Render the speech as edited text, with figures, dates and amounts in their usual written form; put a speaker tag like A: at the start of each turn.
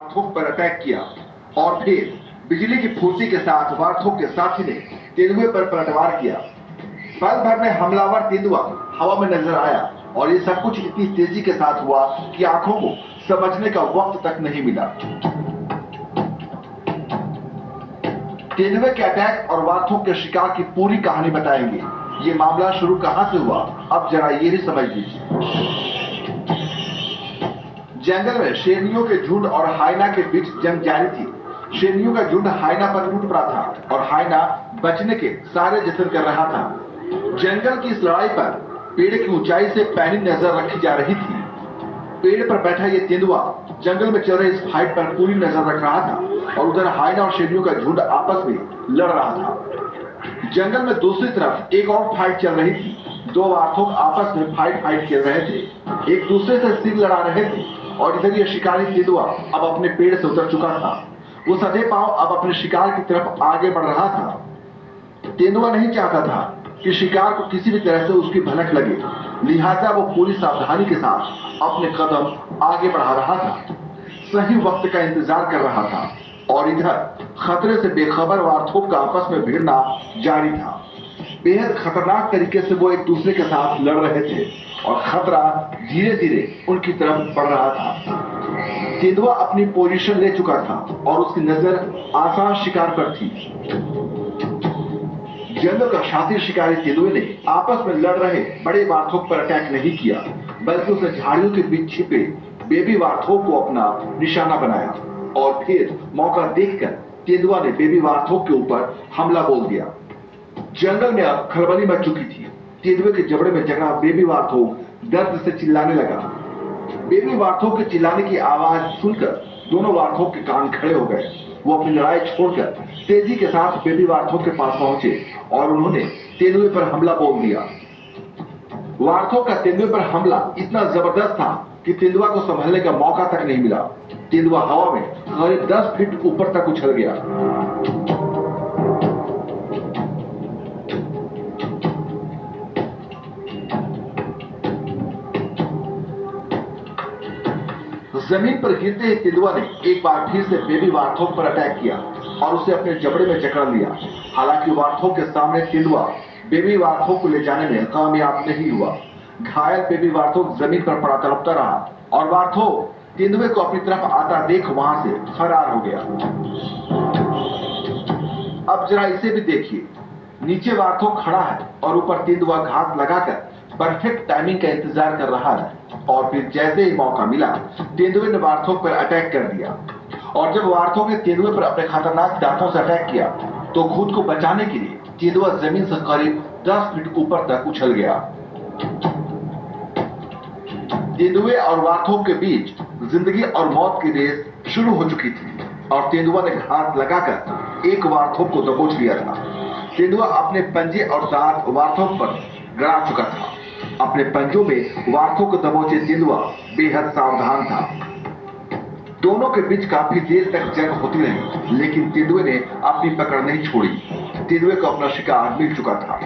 A: वार्थोक पर अटैक किया और फिर बिजली की फुर्ती के साथ वार्थोक के साथी ने तेंदुए पर पलटवार किया। पल भर में हमलावर तेंदुआ हवा में नजर आया और ये सब कुछ इतनी तेजी के साथ हुआ कि आंखों को समझने का वक्त तक नहीं मिला। तेंदुए के अटैक और वार्थोक के शिकार की पूरी कहानी बताएंगे। ये मामला शुरू कहां से हुआ, अब जरा ये भी समझ लीजिए। जंगल में शेरनियों के झुंड और हाइना के बीच जंग जारी थी। शेरनियों का झुंड हाइना पर टूट पड़ा था और हाइना बचने के सारे जतन कर रहा था। जंगल की इस लड़ाई पर पेड़ की ऊंचाई से पैनी नजर रखी जा रही थी। पेड़ पर बैठा ये तेंदुआ जंगल में चल रहे इस फाइट पर पूरी नजर रख रहा था और उधर हाइना और शेरनियों का झुंड आपस में लड़ रहा था। जंगल में दूसरी तरफ एक और फाइट चल रही थी। दो वार्थोक आपस में फाइट खेल रहे थे, एक दूसरे से सिर लड़ा रहे थे और इधर यह शिकारी तेंदुआ अब अपने पेड़ से उतर चुका था। वो सधे पांव अब अपने शिकार की तरफ आगे बढ़ रहा था। तेंदुआ नहीं चाहता था कि शिकार को किसी भी तरह से उसकी भनक लगे, लिहाजा वो पूरी सावधानी के साथ अपने कदम आगे बढ़ा रहा था। सही वक्त का इंतजार कर रहा था और इधर खतरे से बेखबर वार्थोक का आपस में भिड़ना जारी था। बेहद खतरनाक तरीके से वो एक दूसरे के साथ लड़ रहे थे और खतरा धीरे धीरे उनकी तरफ बढ़ रहा था। तेंदुआ अपनी पोजीशन ले चुका था और उसकी नजर आसान शिकार पर थी। जंगल का शातिर शिकारी तेंदुए ने आपस में लड़ रहे बड़े वार्थोक पर अटैक नहीं किया, बल्कि उसने झाड़ियों के बीच छिपे बेबी वार्थोक को अपना निशाना बनाया और फिर मौका देखकर तेंदुआ ने बेबी वार्थोक के ऊपर हमला बोल दिया। जंगल में अब खलबली मच चुकी थी। तेंदुए के जबड़े में जकड़ा बेबी वार्थोक दर्द से चिल्लाने लगा। बेबी वार्थोक के चिल्लाने की आवाज सुनकर दोनों वार्थोक के कान खड़े हो गए। वो अपनी लड़ाई छोड़कर तेजी के साथ बेबी वार्थोक के पास पहुंचे और उन्होंने तेंदुए पर हमला बोल दिया। वार्थोक का तेंदुए पर हमला इतना जबरदस्त था कि तेंदुआ को संभलने का मौका तक नहीं मिला। तेंदुआ हवा में करीब 10 फीट ऊपर तक उछल गया। जमीन पर गिरते ही तेंदुआ ने एक बार फिर से बेबी वार्थोक पर अटैक किया और उसे अपने जबड़े में जकड़ लिया। हालांकि वार्थोक के सामने तेंदुआ बेबी वार्थोक को ले जाने में कामयाब नहीं हुआ। घायल बेबी वार्थोक जमीन पर पड़ा तड़पता रहा और वार्थोक तेंदुए को अपनी तरफ आता देख वहां से फरार हो गया। अब जरा इसे भी देखिए, नीचे वार्थोक खड़ा है और ऊपर तेंदुआ घात लगाकर परफेक्ट टाइमिंग का इंतजार कर रहा है और फिर जैसे ही मौका मिला तेंदुए ने वार्थोक पर अटैक कर दिया। और जब वार्थोक ने तेंदुए पर अपने खतरनाक दांतों से अटैक किया तो खुद को बचाने के लिए तेंदुआ जमीन से करीब 10 फीट ऊपर तक उछल गया। तेंदुए और वार्थोक के बीच जिंदगी और मौत की रेस शुरू हो चुकी थी और तेंदुआ ने घात लगाकर एक वार्थोक को दबोच लिया था। तेंदुआ अपने पंजे और दांत वार्थोक पर गड़ा चुका था। अपने पंजों में वार्थोक को दबोचे तेंदुआ बेहद सावधान था। दोनों के बीच काफी देर तक जंग होती रही, लेकिन तेंदुए ने अपनी पकड़ नहीं छोड़ी। तेंदुए को अपना शिकार मिल चुका था।